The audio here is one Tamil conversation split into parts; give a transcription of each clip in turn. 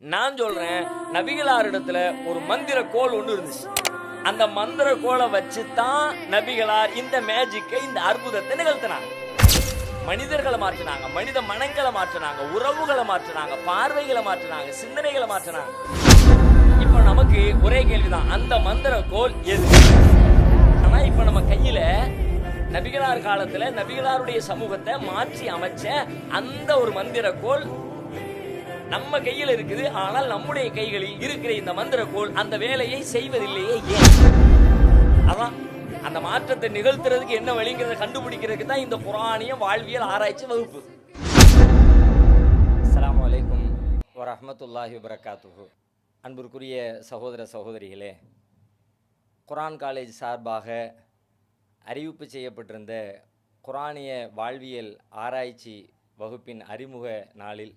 நான் சொல்றேன், நபிகளாரிடத்துல ஒரு மந்திர கோல் ஒன்று இருந்துச்சு. அந்த மந்திர கோலை வச்சு தான் நபிகளார் இந்த மேஜிக்கை, இந்த அற்புதத்தை நிகழ்த்தினாங்க. மனிதர்களை மாற்றினாங்க, மனித மனங்களை மாற்றினாங்க, உறவுகளை மாற்றினாங்க, பார்வைகளை மாற்றினாங்க, சிந்தனைகளை மாற்றினாங்க. இப்ப நமக்கு ஒரே கேள்விதான், அந்த மந்திர கோல் எது? ஆனா இப்ப நம்ம கையில நபிகளார் காலத்துல நபிகளாருடைய சமூகத்தை மாற்றி அமைச்ச அந்த ஒரு மந்திர கோல் நம்ம கையில் இருக்குது. ஆனால் நம்முடைய கைகளில் இருக்கிற இந்த மந்திர கோல் அந்த வேலையை செய்வதில்லையே, ஏன்? அதான் அந்த மாற்றத்தை நிகழ்த்துறதுக்கு என்ன வழிங்கிறத கண்டுபிடிக்கிறதுக்கு தான் இந்த குர்ஆனிய வாழ்வியல் ஆராய்ச்சி வகுப்பு. அஸ்ஸலாமு அலைக்கும் வரஹ்மத்துல்லாஹி வபரகாத்துஹு. அன்பிற்குரிய சகோதர சகோதரிகளே, குர்ஆன் காலேஜ் சார்பாக அறிவிப்பு செய்யப்பட்டிருந்த குர்ஆனிய வாழ்வியல் ஆராய்ச்சி வகுப்பின் அறிமுக நாளில்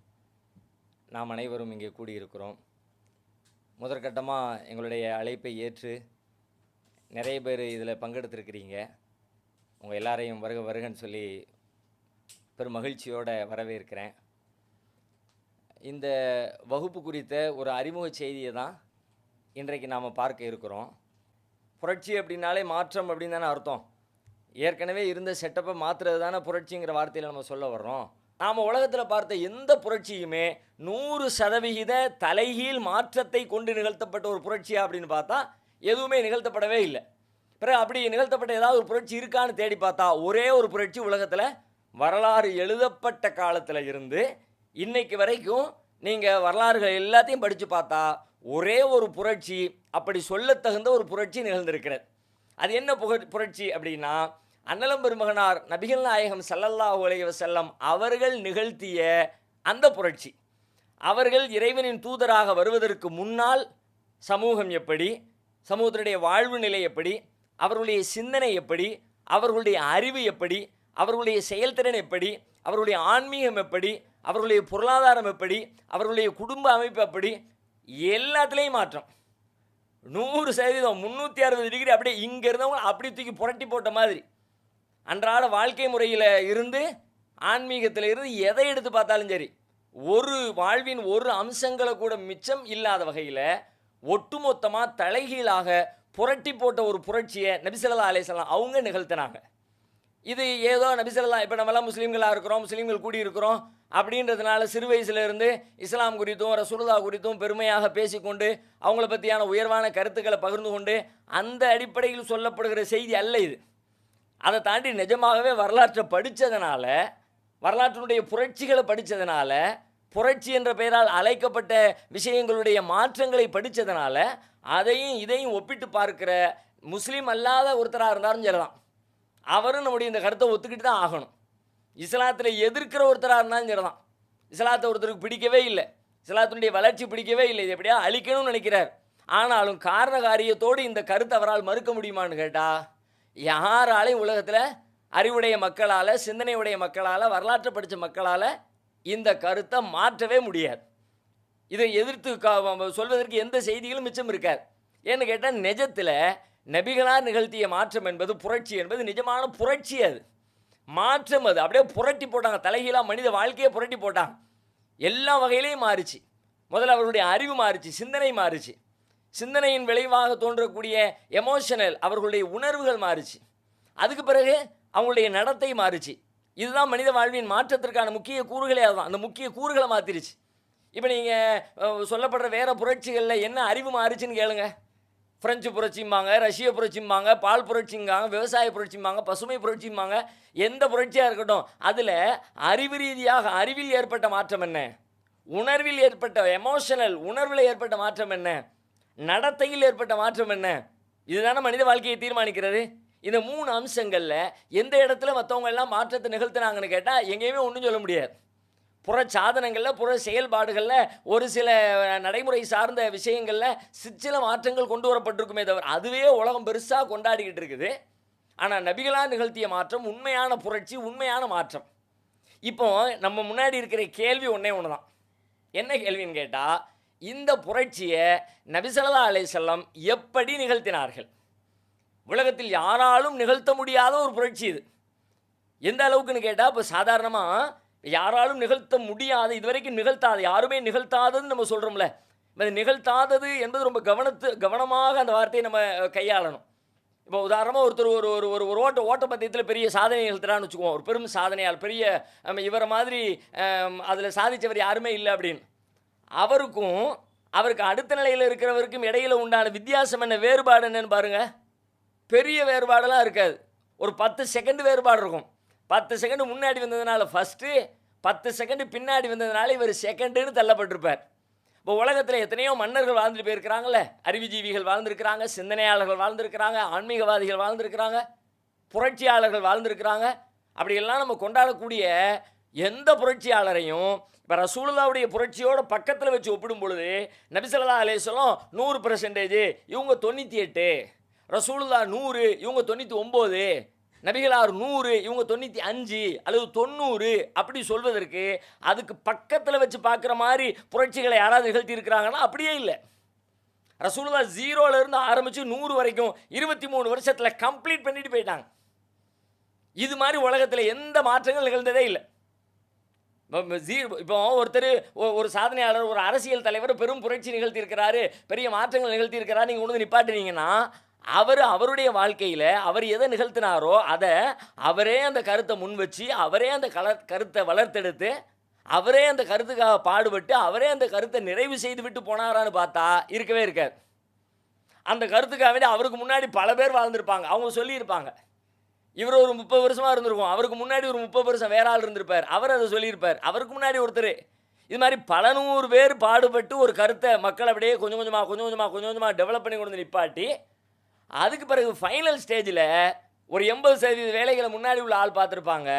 நாம் அனைவரும் இங்கே கூடியிருக்கிறோம். முதற்கட்டமாக எங்களுடைய அழைப்பை ஏற்று நிறைய பேர் இதில் பங்கெடுத்திருக்கிறீங்க. உங்கள் எல்லாரையும் வருக வருகன்னு சொல்லி பெரும் மகிழ்ச்சியோடு வரவேற்கிறேன். இந்த வகுப்பு குறித்த ஒரு அறிமுக செய்தியை தான் இன்றைக்கு நாம் பார்க்க இருக்கிறோம். புரட்சி அப்படின்னாலே மாற்றம் அப்படின்னு தானே அர்த்தம். ஏற்கனவே இருந்த செட்டப்பை மாற்றுறது தானே புரட்சிங்கிற வார்த்தையில் நம்ம சொல்ல வர்றோம். நாம் உலகத்தில் பார்த்த எந்த புரட்சியுமே 100% தலைகீழ் மாற்றத்தை கொண்டு நிகழ்த்தப்பட்ட ஒரு புரட்சியா அப்படின்னு பார்த்தா எதுவுமே நிகழ்த்தப்படவே இல்லை. பிறகு அப்படி நிகழ்த்தப்பட்ட ஏதாவது ஒரு புரட்சி இருக்கான்னு தேடி பார்த்தா ஒரே ஒரு புரட்சி உலகத்தில் வரலாறு எழுதப்பட்ட காலத்தில் இருந்து இன்னைக்கு வரைக்கும் நீங்கள் வரலாறுகள் எல்லாத்தையும் படித்து பார்த்தா ஒரே ஒரு புரட்சி, அப்படி சொல்ல தகுந்த ஒரு புரட்சி நிகழ்ந்திருக்கிறது. அது என்ன புரட்சி அப்படின்னா, அன்னலம் பெருமகனார் நபிகள் நாயகம் ஸல்லல்லாஹு அலைஹி வஸல்லம் அவர்கள் நிகழ்த்திய அந்த புரட்சி. அவர்கள் இறைவனின் தூதராக வருவதற்கு முன்னால் சமூகம் எப்படி, சமூகத்தினுடைய வாழ்வு நிலை எப்படி, அவர்களுடைய சிந்தனை எப்படி, அவர்களுடைய அறிவு எப்படி, அவர்களுடைய செயல்திறன் எப்படி, அவர்களுடைய ஆன்மீகம் எப்படி, அவர்களுடைய பொருளாதாரம் எப்படி, அவர்களுடைய குடும்ப அமைப்பு எப்படி, எல்லாத்துலேயும் மாற்றம். 100% 360 டிகிரி அப்படியே இங்கே இருந்தவங்க அப்படி தூக்கி புரட்டி போட்ட மாதிரி. அன்றாட வாழ்க்கை முறையில் இருந்து ஆன்மீகத்தில் இருந்து எதை எடுத்து பார்த்தாலும் சரி, ஒரு வாழ்வின் ஒரு அம்சங்களை கூட மிச்சம் இல்லாத வகையில் ஒட்டுமொத்தமாக தலைகீழாக புரட்டி போட்ட ஒரு புரட்சியை நபி ஸல்லல்லாஹு அலைஹி வஸல்லம் அவங்க நிகழ்த்தினாங்க. இது ஏதோ நபி ஸல்லல்லாஹு, இப்போ நம்மளாம் முஸ்லீம்களாக இருக்கிறோம், முஸ்லீம்கள் கூடியிருக்கிறோம் அப்படின்றதுனால சிறு வயசுலேருந்து இஸ்லாம் குறித்தும் ரசூலுல்லாஹ் குறித்தும் பெருமையாக பேசிக்கொண்டு அவங்கள பற்றியான உயர்வான கருத்துக்களை பகிர்ந்து கொண்டு அந்த அடிப்படையில் சொல்லப்படுகிற செய்தி அல்ல இது. அதை தாண்டி நிஜமாகவே வரலாற்றை படித்ததுனால, வரலாற்றினுடைய புரட்சிகளை படித்ததுனால, புரட்சி என்ற பெயரால் அழைக்கப்பட்ட விஷயங்களுடைய மாற்றங்களை படித்ததுனால அதையும் இதையும் ஒப்பிட்டு பார்க்கிற முஸ்லீம் அல்லாத ஒருத்தராக இருந்தாலும் சரிதான், அவரும் நம்முடைய இந்த கருத்தை ஒத்துக்கிட்டு தான் ஆகணும். இஸ்லாத்தில் எதிர்க்கிற ஒருத்தராக இருந்தாலும் சரிதான், இஸ்லாத்தை ஒருத்தருக்கு பிடிக்கவே இல்லை, இஸ்லாத்தினுடைய வளர்ச்சி பிடிக்கவே இல்லை, இது எப்படியா அழிக்கணும்னு நினைக்கிறார், ஆனாலும் காரண காரியத்தோடு இந்த கருத்தை அவரால் மறுக்க முடியுமான்னு கேட்டால் யாராலையும் உலகத்தில் அறிவுடைய மக்களால், சிந்தனையுடைய மக்களால், வரலாற்றை படித்த மக்களால் இந்த கருத்தை மாற்றவே முடியாது. இதை எதிர்த்து சொல்வதற்கு எந்த செய்திகளும் மிச்சம் இருக்காது. ஏன்னு கேட்டால் நிஜத்தில் நபிகளார் நிகழ்த்திய மாற்றம் என்பது, புரட்சி என்பது நிஜமான புரட்சி. அது மாற்றம், அது அப்படியே புரட்டி போட்டாங்க. தலைகீழாக மனித வாழ்க்கையை புரட்டி போட்டாங்க. எல்லா வகையிலையும் மாறிச்சு. முதல்ல அவர்களுடைய அறிவு மாறிச்சு, சிந்தனை மாறிச்சு, சிந்தனையின் விளைவாக தோன்றக்கூடிய எமோஷனல் அவர்களுடைய உணர்வுகள் மாறிச்சு. அதுக்கு பிறகு அவங்களுடைய நடத்தை மாறிச்சு. இதுதான் மனித வாழ்வின் மாற்றத்திற்கான முக்கிய கூறுகளே. அதுதான் அந்த முக்கிய கூறுகளை மாற்றிருச்சு. இப்போ நீங்கள் சொல்லப்படுற வேறு புரட்சிகளில் என்ன அறிவு மாறிச்சுன்னு கேளுங்க. பிரெஞ்சு புரட்சிம்பாங்க, ரஷ்ய புரட்சிம்பாங்க, பால் புரட்சிங்காங்க, விவசாய புரட்சிம்பாங்க, பசுமை புரட்சிம்பாங்க, எந்த புரட்சியாக இருக்கட்டும் அதில் அறிவு ரீதியாக அறிவில் ஏற்பட்ட மாற்றம் என்ன, உணர்வில் ஏற்பட்ட எமோஷனல் உணர்வில் ஏற்பட்ட மாற்றம் என்ன, நடத்தையில் ஏற்பட்ட மாற்றம் என்ன, இதுதானே மனித வாழ்க்கையை தீர்மானிக்கிறது. இந்த 3 அம்சங்களில் எந்த இடத்துல மற்றவங்க எல்லாம் மாற்றத்தை நிகழ்த்தினாங்கன்னு கேட்டால் எங்கேயுமே ஒன்றும் சொல்ல முடியாது. புற சாதனங்களில், புற செயல்பாடுகளில், ஒரு சில நடைமுறை சார்ந்த விஷயங்களில் சிற்சில மாற்றங்கள் கொண்டு வரப்பட்டிருக்குமே தவிர அதுவே உலகம் பெருசாக கொண்டாடிக்கிட்டு இருக்குது. ஆனால் நபிகளார் நிகழ்த்திய மாற்றம் உண்மையான புரட்சி, உண்மையான மாற்றம். இப்போ நம்ம முன்னாடி இருக்கிற கேள்வி ஒன்றே ஒன்று தான். என்ன கேள்வின்னு கேட்டால், இந்த புரட்சியை நபி ஸல்லல்லாஹு அலைஹி வஸல்லம் எப்படி நிகழ்த்தினார்கள்? உலகத்தில் யாராலும் நிகழ்த்த முடியாத ஒரு புரட்சி இது. எந்த அளவுக்குன்னு கேட்டால், இப்போ சாதாரணமாக யாராலும் நிகழ்த்த முடியாது, இதுவரைக்கும் நிகழ்த்தாது, யாருமே நிகழ்த்தாததுன்னு நம்ம சொல்கிறோம்ல. அது நிகழ்த்தாதது என்பது ரொம்ப கவனமாக அந்த வார்த்தையை நம்ம கையாளணும். இப்போ உதாரணமாக ஒருத்தர் ஒரு ஒரு ஒரு ஒரு ஓட்டப்பந்தயத்தில் பெரிய சாதனை நிகழ்த்துறான்னு வச்சுக்குவோம். ஒரு பெரும் சாதனையால் பெரிய இவரை மாதிரி அதில் சாதித்தவர் யாருமே இல்லை அப்படின்னு. அவருக்கும் அவருக்கு அடுத்த நிலையில் இருக்கிறவருக்கும் இடையில் உண்டான வித்தியாசம் என்ன, வேறுபாடு என்னன்னு பாருங்கள். பெரிய வேறுபாடெல்லாம் இருக்காது. ஒரு 10 செகண்ட் வேறுபாடு இருக்கும். 10 செகண்ட் முன்னாடி வந்ததுனால ஃபஸ்ட்டு, 10 செகண்ட் பின்னாடி வந்ததுனால இவர் செகண்டுன்னு தள்ளப்பட்டிருப்பார். இப்போ உலகத்தில் எத்தனையோ மன்னர்கள் வாழ்ந்துட்டு போயிருக்கிறாங்கல்ல, அறிவுஜீவிகள் வாழ்ந்துருக்கிறாங்க, சிந்தனையாளர்கள் வாழ்ந்துருக்கிறாங்க, ஆன்மீகவாதிகள் வாழ்ந்துருக்கிறாங்க, புரட்சியாளர்கள் வாழ்ந்துருக்கிறாங்க. அப்படியெல்லாம் நம்ம கொண்டாடக்கூடிய எந்த புரட்சியாளரையும் இப்போ ரசூலுல்லாவுடைய புரட்சியோட பக்கத்தில் வச்சு ஒப்பிடும் பொழுது நபி ஸல்லல்லாஹு அலைஹி வஸல்லம் 100%, இவங்க 98, ரசூலுல்லாஹ் 100, இவங்க 99, நபிகளார் 100, இவங்க 95 அல்லது 90 அப்படி சொல்வதற்கு அதுக்கு பக்கத்தில் வச்சு பார்க்குற மாதிரி புரட்சிகளை யாராவது நிகழ்த்தி இருக்கிறாங்கன்னா அப்படியே இல்லை. ரசூலுல்லாஹ் 0லேருந்து ஆரம்பித்து 100 வரைக்கும் 23 வருஷத்தில் கம்ப்ளீட் பண்ணிட்டு போயிட்டாங்க. இது மாதிரி உலகத்தில் எந்த மாற்றங்கள் நிகழ்ந்ததே இல்லை. இப்போ ஒருத்தர் ஒரு சாதனையாளர், ஒரு அரசியல் தலைவர் பெரும் புரட்சி நிகழ்த்தியிருக்கிறாரு, பெரிய மாற்றங்கள் நிகழ்த்தியிருக்கிறார், நீங்கள் கொண்டு நிப்பாட்டுனீங்கன்னா அவருடைய வாழ்க்கையில் அவர் எதை நிகழ்த்தினாரோ அதை அவரே அந்த கருத்தை முன் வச்சு அவரே அந்த கருத்தை வளர்த்தெடுத்து அவரே அந்த கருத்துக்காக பாடுபட்டு அவரே அந்த கருத்தை நிறைவு செய்து விட்டு போனாரான்னு பார்த்தா இருக்கவே இருக்காது. அந்த கருத்துக்காக வேண்டி அவருக்கு முன்னாடி பல பேர் வாழ்ந்திருப்பாங்க, அவங்க சொல்லியிருப்பாங்க. இவர் ஒரு 30 வருஷமாக இருந்திருக்கும், அவருக்கு முன்னாடி ஒரு 30 வருஷம் வேற ஆள் இருந்திருப்பார், அவர் அதை சொல்லியிருப்பார், அவருக்கு முன்னாடி ஒருத்தர். இது மாதிரி பல 100 பேர் பாடுபட்டு ஒரு கருத்தை மக்கள் அப்படியே கொஞ்சம் கொஞ்சமாக டெவலப் பண்ணி கொண்டு வந்து நிப்பாட்டி அதுக்கு பிறகு ஃபைனல் ஸ்டேஜில் ஒரு 80% வேலைகளை முன்னாடி உள்ள ஆள் பார்த்துருப்பாங்க,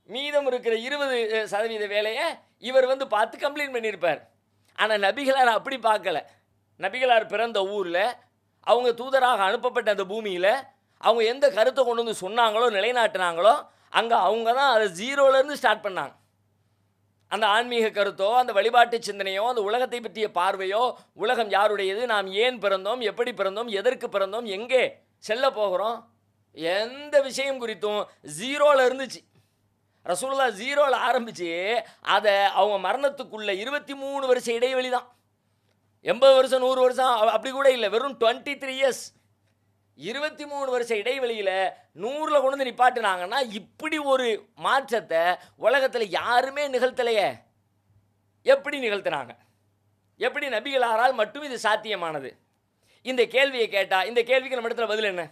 மீதம் இருக்கிற 20% வேலையை இவர் வந்து பார்த்து கம்ப்ளீட் பண்ணியிருப்பார். ஆனால் நபிகளார் அப்படி பார்க்கல. நபிகளார் பிறந்த ஊரில், அவங்க தூதராக அனுப்பப்பட்ட அந்த பூமியில் அவங்க எந்த கருத்தை கொண்டு வந்து சொன்னாங்களோ நிலைநாட்டினாங்களோ அங்கே அவங்க தான் அதை 0லேருந்து ஸ்டார்ட் பண்ணாங்க. அந்த ஆன்மீக கருத்தோ, அந்த வழிபாட்டு சிந்தனையோ, அந்த உலகத்தை பற்றிய பார்வையோ, உலகம் யாருடையது, நாம் ஏன் பிறந்தோம், எப்படி பிறந்தோம், எதற்கு பிறந்தோம், எங்கே செல்ல போகிறோம், எந்த விஷயம் குறித்தும் 0ல் இருந்துச்சு. ரசூலுல்லாஹ் 0ல் ஆரம்பித்து அதை அவங்க மரணத்துக்குள்ள 23 வருஷ இடைவெளி தான். 80 வருஷம் 100 வருஷம் அப்படி கூட இல்லை, வெறும் 23 இயர்ஸ். 23 வருஷ இடைவெளியில் 100ல் கொண்டு வந்து நிப்பாட்டினாங்கன்னா இப்படி ஒரு மாற்றத்தை உலகத்தில் யாருமே நிகழ்த்தலையே. எப்படி நிகழ்த்தினாங்க? எப்படி நபிகளாரால் மட்டும் இது சாத்தியமானது? இந்த கேள்வியை கேட்டால் இந்த கேள்விக்கு நம்ம இடத்துல பதில் என்ன?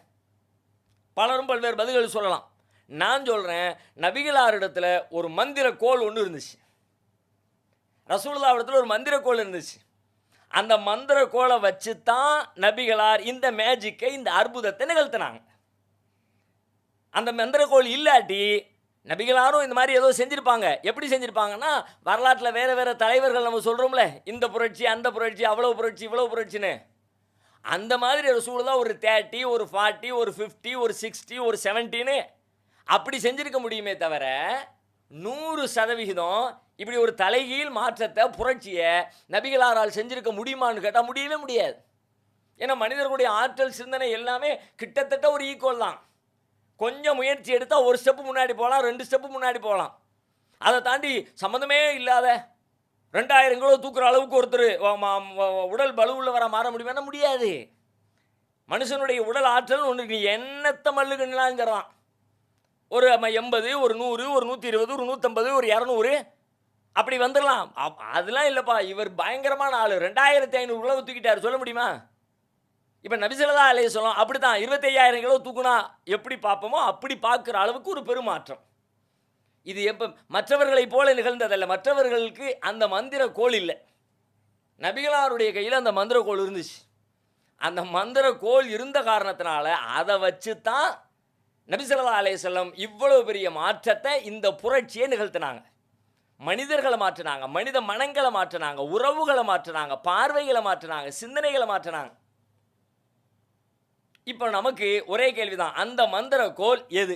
பலரும் பல்வேறு பதில்கள் சொல்லலாம். நான் சொல்கிறேன், நபிகளாரிடத்தில் ஒரு மந்திர கோல் ஒன்று இருந்துச்சு, ரசூலுல்லாஹ் இடத்துல ஒரு மந்திர கோல் இருந்துச்சு. அந்த மந்திர கோலை வச்சு தான் நபிகளார் இந்த மேஜிக்கை, இந்த அற்புதத்தை நிகழ்த்தினாங்க. அந்த மந்திர கோல் இல்லாட்டி நபிகளாரும் இந்த மாதிரி ஏதோ செஞ்சுருப்பாங்க. எப்படி செஞ்சுருப்பாங்கன்னா, வரலாற்றில் வேறு வேறு தலைவர்கள் நம்ம சொல்கிறோம்ல, இந்த புரட்சி, அந்த புரட்சி, அவ்வளோ புரட்சி, இவ்வளோ புரட்சின்னு, அந்த மாதிரி ரசூலுல்லாஹ் ஒரு 30, ஒரு 40, ஒரு 50, ஒரு 60, ஒரு 70ன்னு அப்படி செஞ்சுருக்க முடியுமே தவிர 100% இப்படி ஒரு தலைகீழ் மாற்றத்தை, புரட்சியை நபிகளாரால் செஞ்சுருக்க முடியுமான்னு கேட்டால் முடியவே முடியாது. ஏன்னா மனிதர்களுடைய ஆற்றல், சிந்தனை எல்லாமே கிட்டத்தட்ட ஒரு ஈக்குவல் தான். கொஞ்சம் முயற்சி எடுத்தால் ஒரு ஸ்டெப்பு முன்னாடி போகலாம், 2 ஸ்டெப்பு முன்னாடி போகலாம். அதை தாண்டி சம்மந்தமே இல்லாத 2000 கிலோ தூக்குற அளவுக்கு ஒருத்தர் உடல் பலுவுள்ளவராக மாற முடியுமா? முடியாது. மனுஷனுடைய உடல் ஆற்றல் ஒன்று, நீ என்னத்தை மல்லுகண்ணாங்கிறான். ஒரு 80, ஒரு 100, ஒரு 120, ஒரு 150, ஒரு 200 அப்படி வந்துடலாம். அதெல்லாம் இல்லைப்பா, இவர் பயங்கரமான ஆள், 2500 கிலோ தூக்கிட்டார், சொல்ல முடியுமா? இப்போ நபி ஸல்லல்லாஹு அலைஹி வஸல்லம் அப்படி தான் 25000 கிலோ தூக்குனா எப்படி பார்ப்போமோ அப்படி பார்க்குற அளவுக்கு ஒரு பெருமாற்றம். இது எப்போ மற்றவர்களைப் போல நிகழ்ந்ததல்ல. மற்றவர்களுக்கு அந்த மந்திர கோல் இல்லை, நபிகளாருடைய கையில் அந்த மந்திர கோல் இருந்துச்சு. அந்த மந்திர கோல் இருந்த காரணத்தினால அதை வச்சு தான் நபி ஸல்லல்லாஹு அலைஹி வஸல்லம் இவ்வளவு பெரிய மாற்றத்தை, இந்த புரட்சியை நிகழ்த்தினாங்க. மனிதர்களை மாற்றினாங்க, மனித மனங்களை மாற்றினாங்க, உறவுகளை மாற்றினாங்க, பார்வைகளை மாற்றினாங்க, சிந்தனைகளை மாற்றினாங்க. இப்போ நமக்கு ஒரே கேள்விதான், அந்த மந்திர கோல் எது?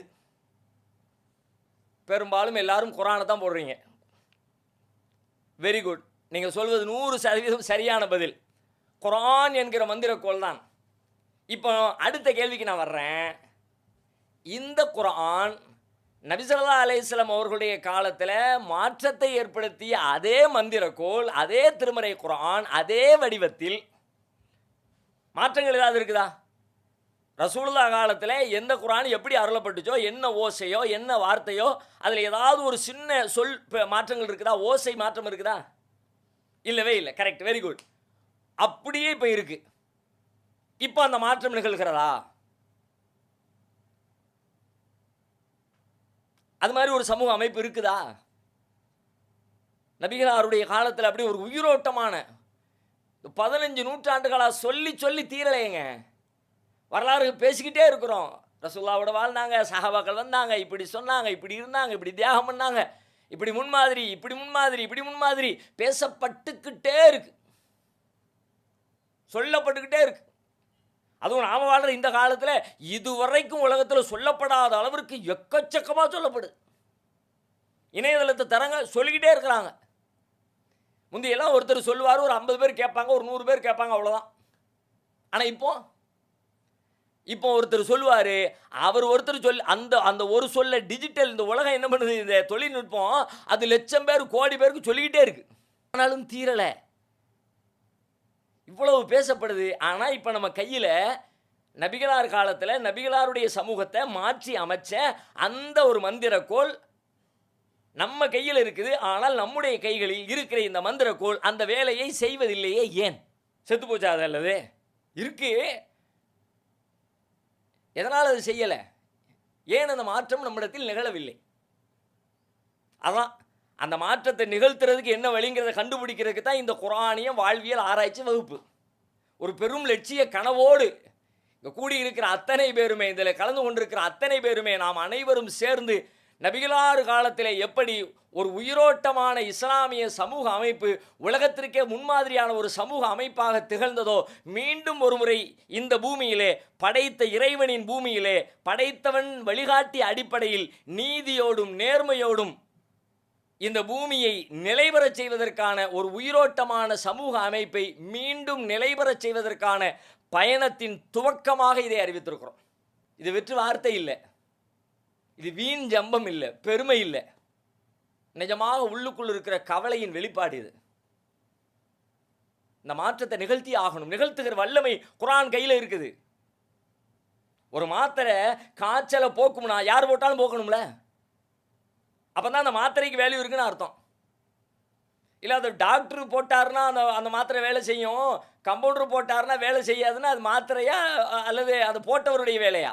பெரும்பாலும் எல்லாரும் குர்ஆனை தான் போடுறீங்க. வெரி குட், நீங்கள் சொல்வது 100% சரியான பதில். குர்ஆன் என்கிற மந்திர கோல் தான். இப்போ அடுத்த கேள்விக்கு நான் வர்றேன். இந்த குர்ஆன் நபி ஸல்லல்லாஹு அலைஹி வஸல்லம் அவர்களுடைய காலத்தில் மாற்றத்தை ஏற்படுத்திய அதே மந்திரக்கோள், அதே திருமறை குர்ஆன், அதே வடிவத்தில் மாற்றங்கள் ஏதாவது இருக்குதா? ரசூலுல்லாஹ் காலத்தில் எந்த குர்ஆன் எப்படி அருளப்பட்டுச்சோ, என்ன ஓசையோ, என்ன வார்த்தையோ, அதில் ஏதாவது ஒரு சின்ன சொல் மாற்றங்கள் இருக்குதா? ஓசை மாற்றம் இருக்குதா? இல்லவே இல்லை. Correct, very good. அப்படியே இப்போ இருக்கு. இப்போ அந்த மாற்றம் நிகழ்கிறதா? அது மாதிரி ஒரு சமூக அமைப்பு இருக்குதா? நபிகளாருடைய காலத்தில் அப்படி ஒரு உயிரோட்டமான 15 நூற்றாண்டுகளாக சொல்லி சொல்லி தீரலைங்க. வரலாறு பேசிக்கிட்டே இருக்கிறோம். ரசூலுல்லாவோட வாழ்ந்தாங்க, சஹாபாக்கள் வந்தாங்க, இப்படி சொன்னாங்க, இப்படி இருந்தாங்க, இப்படி தியாகம் பண்ணாங்க, இப்படி முன்மாதிரி, இப்படி முன்மாதிரி, இப்படி முன்மாதிரி பேசப்பட்டுக்கிட்டே இருக்கு, சொல்லப்பட்டுக்கிட்டே இருக்கு. அதுவும் நாம வாழ்கிற இந்த காலத்தில் இதுவரைக்கும் உலகத்தில் சொல்லப்படாத அளவிற்கு எக்கச்சக்கமாக சொல்லப்படுது. இணையதளத்தை தரங்க சொல்லிக்கிட்டே இருக்கிறாங்க. முந்தையெல்லாம் ஒருத்தர் சொல்லுவார், ஒரு 50 பேர் கேட்பாங்க, ஒரு 100 பேர் கேட்பாங்க, அவ்வளோதான். ஆனால் இப்போ ஒருத்தர் சொல்லுவார், அவர் ஒருத்தர் அந்த அந்த ஒரு சொல்ல டிஜிட்டல் இந்த உலகம் என்ன பண்ணுது, இந்த தொழில்நுட்பம் அது லட்சம் பேர் கோடி பேருக்கு சொல்லிக்கிட்டே இருக்கு. ஆனாலும் தீரலை, இவ்வளவு பேசப்படுது. ஆனால் இப்போ நம்ம கையில் நபிகளார் காலத்தில் நபிகளாருடைய சமூகத்தை மாற்றி அமைச்ச அந்த ஒரு மந்திரக்கோள் நம்ம கையில் இருக்குது. ஆனால் நம்முடைய கைகளில் இருக்கிற இந்த மந்திரக்கோள் அந்த வேலையை செய்வதில்லையே. ஏன்? செத்து போச்சா? அது அல்லது இருக்கு, எதனால் அது செய்யலை? ஏன் அந்த மாற்றம் நம்மிடத்தில் நிகழவில்லை? அதான் அந்த மாற்றத்தை நிகழ்த்துறதுக்கு என்ன வழிங்கிறத கண்டுபிடிக்கிறதுக்கு தான் இந்த குர்ஆனிய வாழ்வியல் ஆராய்ச்சி வகுப்பு. ஒரு பெரும் லட்சிய கனவோடு இங்கே கூடியிருக்கிற அத்தனை பேருமே, இதில் கலந்து கொண்டிருக்கிற அத்தனை பேருமே நாம் அனைவரும் சேர்ந்து நபிகளார் காலத்தில் எப்படி ஒரு உயிரோட்டமான இஸ்லாமிய சமூக அமைப்பு உலகத்திற்கே முன்மாதிரியான ஒரு சமூக அமைப்பாக திகழ்ந்ததோ, மீண்டும் ஒரு முறை இந்த பூமியிலே, படைத்த இறைவனின் பூமியிலே, படைத்தவன் வழிகாட்டிய அடிப்படையில் நீதியோடும் நேர்மையோடும் இந்த பூமியை நிலைபெறச் செய்வதற்கான ஒரு உயிரோட்டமான சமூக அமைப்பை மீண்டும் நிலைபெறச் செய்வதற்கான பயணத்தின் துவக்கமாக இதை அறிவித்திருக்கிறோம். இது வெற்று வார்த்தை இல்லை, இது வீண் ஜம்பம் இல்லை, பெருமை இல்லை, நிஜமாக உள்ளுக்குள் இருக்கிற கவலையின் வெளிப்பாடு இது. இந்த மாற்றத்தை நிகழ்த்தி ஆகணும். நிகழ்த்துகிற வல்லமை குர்ஆன் கையில் இருக்குது. ஒரு மாத்திரை காய்ச்சலை போக்கும்னா யார் போட்டாலும் போக்கணும்ல, அப்போ தான் அந்த மாத்திரைக்கு வேல்யூ இருக்குன்னு அர்த்தம். இல்லை அது டாக்டர் போட்டாருன்னா அந்த மாத்திரை வேலை செய்யும், கம்பவுண்டர் போட்டாருன்னா வேலை செய்யாதுன்னா அது மாத்திரையா அல்லது அது போட்டவருடைய வேலையா?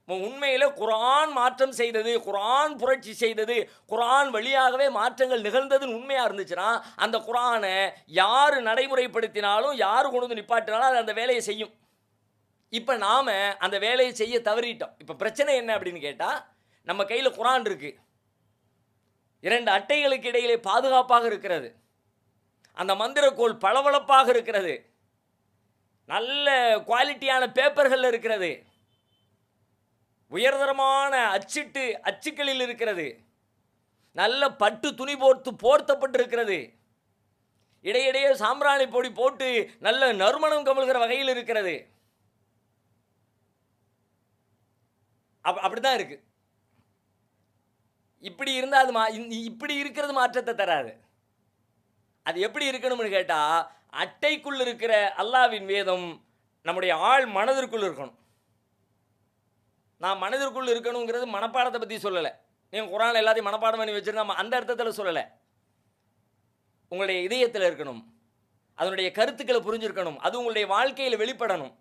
உண்மையில் குர்ஆன் மாற்றம் செய்தது, குர்ஆன் புரட்சி செய்தது, குர்ஆன் வழியாகவே மாற்றங்கள் நிகழ்ந்ததுன்னு உண்மையாக இருந்துச்சுன்னா அந்த குர்ஆனை யார் நடைமுறைப்படுத்தினாலும் யார் கொண்டு வந்து நிப்பாட்டினாலும் அது அந்த வேலையை செய்யும். இப்போ நாம் அந்த வேலையை செய்ய தவறிட்டோம். இப்போ பிரச்சனை என்ன அப்படின்னு கேட்டால், நம்ம கையில் குர்ஆன் இருக்கு, 2 அட்டைகளுக்கு இடையிலே பாதுகாப்பாக இருக்கிறது, அந்த மந்திரக்கோள் பளபளப்பாக இருக்கிறது, நல்ல குவாலிட்டியான பேப்பர்கள் இருக்கிறது, உயர்தரமான அச்சுக்களில் இருக்கிறது, நல்ல பட்டு துணி போர்த்தப்பட்டிருக்கிறது, இடையிடையே சாம்பிராணி பொடி போட்டு நல்ல நறுமணம் கமழ்கிற வகையில் இருக்கிறது. அப்படிதான் இருக்கு. இப்படி இருந்தால் இப்படி இருக்கிறது மாற்றத்தை தராது. அது எப்படி இருக்கணும்னு கேட்டால், அட்டைக்குள் இருக்கிற அல்லாஹ்வின் வேதம் நம்முடைய ஆழ் மனதிற்குள் இருக்கணும். நான் மனதிற்குள் இருக்கணுங்கிறது மனப்பாடத்தை பற்றி சொல்லலை. நீங்கள் குர்ஆன் எல்லாத்தையும் மனப்பாடம் பண்ணி வச்சுருந்தா அந்த அர்த்தத்தில் சொல்லலை. உங்களுடைய இதயத்தில் இருக்கணும், அதனுடைய கருத்துக்களை புரிஞ்சிருக்கணும், அது உங்களுடைய வாழ்க்கையில் வெளிப்படணும்.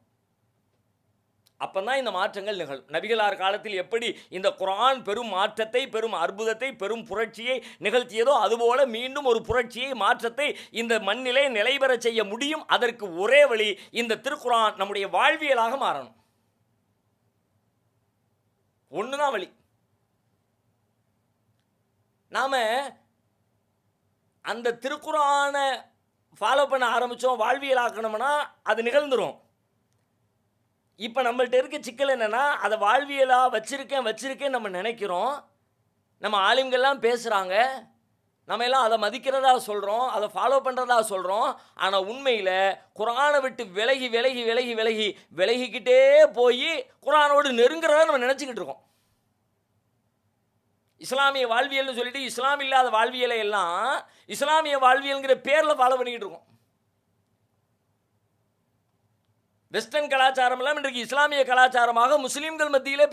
அப்போ தான் இந்த மாற்றங்கள் நிகழும். நபிகளார் காலத்தில் எப்படி இந்த குர்ஆன் பெரும் மாற்றத்தை, பெரும் அற்புதத்தை, பெரும் புரட்சியை நிகழ்த்தியதோ, அதுபோல மீண்டும் ஒரு புரட்சியை, மாற்றத்தை இந்த மண்ணிலே நிலைபெற செய்ய முடியும். அதற்கு ஒரே வழி இந்த திருக்குர்ஆன் நம்முடைய வாழ்வியலாக மாறணும். ஒன்று தான் வழி. நாம் அந்த திருக்குர்ஆனை ஃபாலோ பண்ண ஆரம்பித்தோம், வாழ்வியலாக்கணும்னா அது நிகழ்ந்துடும். இப்போ நம்மள்ட்ட இருக்க சிக்கல் என்னென்னா, அதை வாழ்வியலாக வச்சிருக்கேன் நம்ம நினைக்கிறோம். நம்ம ஆலிம்கள்லாம் பேசுகிறாங்க, நம்ம எல்லாம் அதை மதிக்கிறதா சொல்கிறோம், அதை ஃபாலோ பண்ணுறதா சொல்கிறோம். ஆனால் உண்மையில் குர்ஆனை விட்டு விலகிக்கிட்டே போய் குர்ஆனோடு நெருங்குறதா நம்ம நினச்சிக்கிட்டு இருக்கோம். இஸ்லாமிய வாழ்வியல்னு சொல்லிட்டு இஸ்லாம் இல்லாத வாழ்வியலை எல்லாம் இஸ்லாமிய வாழ்வியல்ங்கிற பேரில் ஃபாலோ பண்ணிக்கிட்டு இருக்கோம். வெஸ்டர்ன் கலாச்சாரம் எல்லாம் இன்றைக்கு இஸ்லாமிய கலாச்சாரமாக முஸ்லீம்கள் மத்தியிலே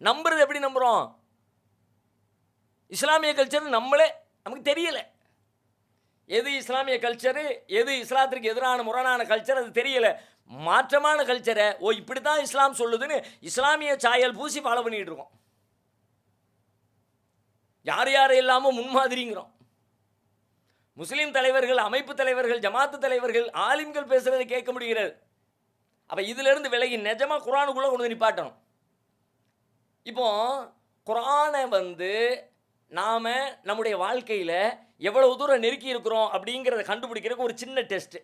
நம்புறது எப்படி நம்புகிறோம்? இஸ்லாமிய கல்ச்சர் நமக்கு தெரியல. எது இஸ்லாமிய கல்ச்சரு, எது இஸ்லாத்திற்கு எதிரான முரணான கல்ச்சர், அது தெரியல. மாற்றமான கல்ச்சரை இப்படி தான் இஸ்லாம் சொல்லுதுன்னு இஸ்லாமிய சாயல் பூசி ஃபாலோ பண்ணிட்டு இருக்கோம். யார் யாரை இல்லாமல் முன்மாதிரிங்கிறோம். முஸ்லீம் தலைவர்கள், அமைப்பு தலைவர்கள், ஜமாத்து தலைவர்கள், ஆலிம்கள் பேசுறதை கேட்க முடிகிறது. அப்போ இதிலிருந்து விலகி நிஜமாக குரானுக்குள்ளே கொண்டு நிப்பாட்டணும். இப்போ குரானை நாம் நம்முடைய வாழ்க்கையில் எவ்வளவு தூரம் நெருக்கி இருக்கிறோம் அப்படிங்கிறத கண்டுபிடிக்கிறதுக்கு ஒரு சின்ன டெஸ்ட்டு.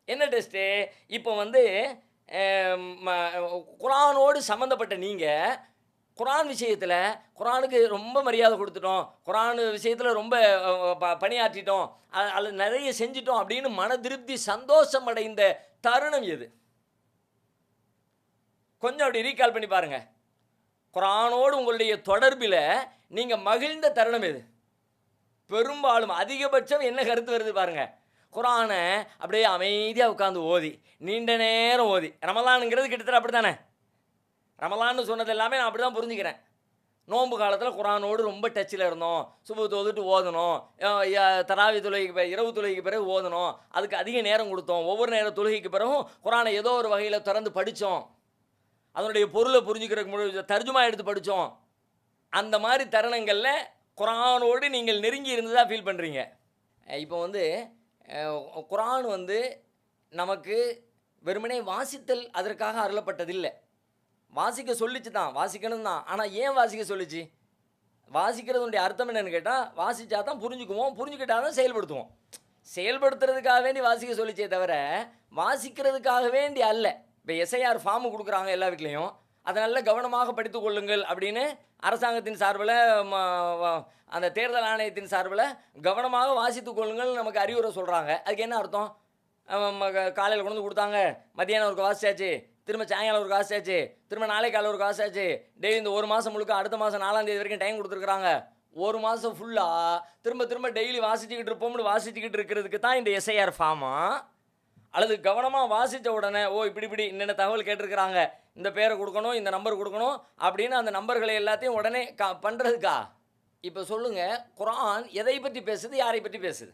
என்ன டெஸ்ட்டு? இப்போ குரானோடு சம்மந்தப்பட்ட நீங்கள் குரான் விஷயத்தில் குரானுக்கு ரொம்ப மரியாதை கொடுத்துட்டோம், குரான் விஷயத்தில் ரொம்ப பணியாற்றிட்டோம், அதில் நிறைய செஞ்சிட்டோம் அப்படின்னு மன திருப்தி சந்தோஷம் அடைந்த தருணம் எது? கொஞ்சம் அப்படி ரீகால் பண்ணி பாருங்கள். குரானோடு உங்களுடைய தொடர்பில் நீங்கள் மகிழ்ந்த தருணம் எது? பெரும்பாலும் அதிகபட்சம் என்ன கருத்து வருது பாருங்கள். குரானை அப்படியே அமைதியாக உட்காந்து ஓதி, நீண்ட நேரம் ஓதி. ரமலானுங்கிறது கிட்டத்தட்ட அப்படி தானே. ரமலான்னு சொன்னது எல்லாமே நான் அப்படி தான் புரிஞ்சுக்கிறேன். நோன்பு காலத்தில் குரானோடு ரொம்ப டச்சில் இருந்தோம், சுபு தொழுதுட்டு ஓதணும், தராவி தொழுகைக்கு இரவு தொழுகைக்கு பிறகு ஓதணும், அதுக்கு அதிக நேரம் கொடுத்தோம். ஒவ்வொரு நேரம் தொழுகைக்கு பிறகும் குரானை ஏதோ ஒரு வகையில் திறந்து படித்தோம், அதனுடைய பொருளை புரிஞ்சுக்கிறதுக்கு தர்ஜுமா எடுத்து படித்தோம். அந்த மாதிரி தருணங்களில் குரானோடு நீங்கள் நெருங்கி இருந்ததாக ஃபீல் பண்ணுறீங்க. இப்போ குரான் நமக்கு வெறுமனே வாசித்தல் அதற்காக அருளப்பட்டதில்லை. வாசிக்க சொல்லிச்சு தான், வாசிக்கணும் தான். ஆனால் ஏன் வாசிக்க சொல்லிச்சு? வாசிக்கிறதுடைய அர்த்தம் என்னென்னு கேட்டால், வாசித்தா தான் புரிஞ்சுக்குவோம், புரிஞ்சுக்கிட்டால் தான் செயல்படுத்துவோம். செயல்படுத்துறதுக்காக வேண்டி வாசிக்க சொல்லிச்சே தவிர வாசிக்கிறதுக்காக வேண்டி அல்ல. இப்போ எஸ்ஐஆர் ஃபார்மு கொடுக்குறாங்க எல்லா வீட்லேயும், அதை நல்ல கவனமாக படித்து கொள்ளுங்கள் அப்படின்னு அரசாங்கத்தின் சார்பில், அந்த தேர்தல் ஆணையத்தின் சார்பில் கவனமாக வாசித்து கொள்ளுங்கள் நமக்கு அறிவுரை சொல்கிறாங்க. அதுக்கு என்ன அர்த்தம்? காலையில் கொண்டு கொடுத்தாங்க, மத்தியானம் ஒரு வாசிச்சாச்சு, திரும்ப சாயங்காலம் ஒரு வாசிச்சாச்சு, திரும்ப நாளை காலையில் ஒரு வாசிச்சாச்சு, டெய்லி இந்த ஒரு மாதம் முழுக்க அடுத்த மாதம் 4ஆம் தேதி வரைக்கும் டைம் கொடுத்துருக்குறாங்க. ஒரு மாதம் ஃபுல்லாக திரும்ப திரும்ப டெய்லி வாசிச்சுக்கிட்டு இருப்போம்னு வாசிச்சுக்கிட்டு இருக்கிறதுக்கு தான் இந்த எஸ்ஐஆர் ஃபார்மா? அல்லது கவனமாக வாசித்த உடனே இப்படி என்னென்ன தகவல் கேட்டிருக்கிறாங்க, இந்த பேரை கொடுக்கணும், இந்த நம்பர் கொடுக்கணும் அப்படின்னு அந்த நம்பர்களை எல்லாத்தையும் உடனே பண்ணுறதுக்கா? இப்போ சொல்லுங்கள், குரான் எதை பற்றி பேசுது, யாரை பற்றி பேசுது?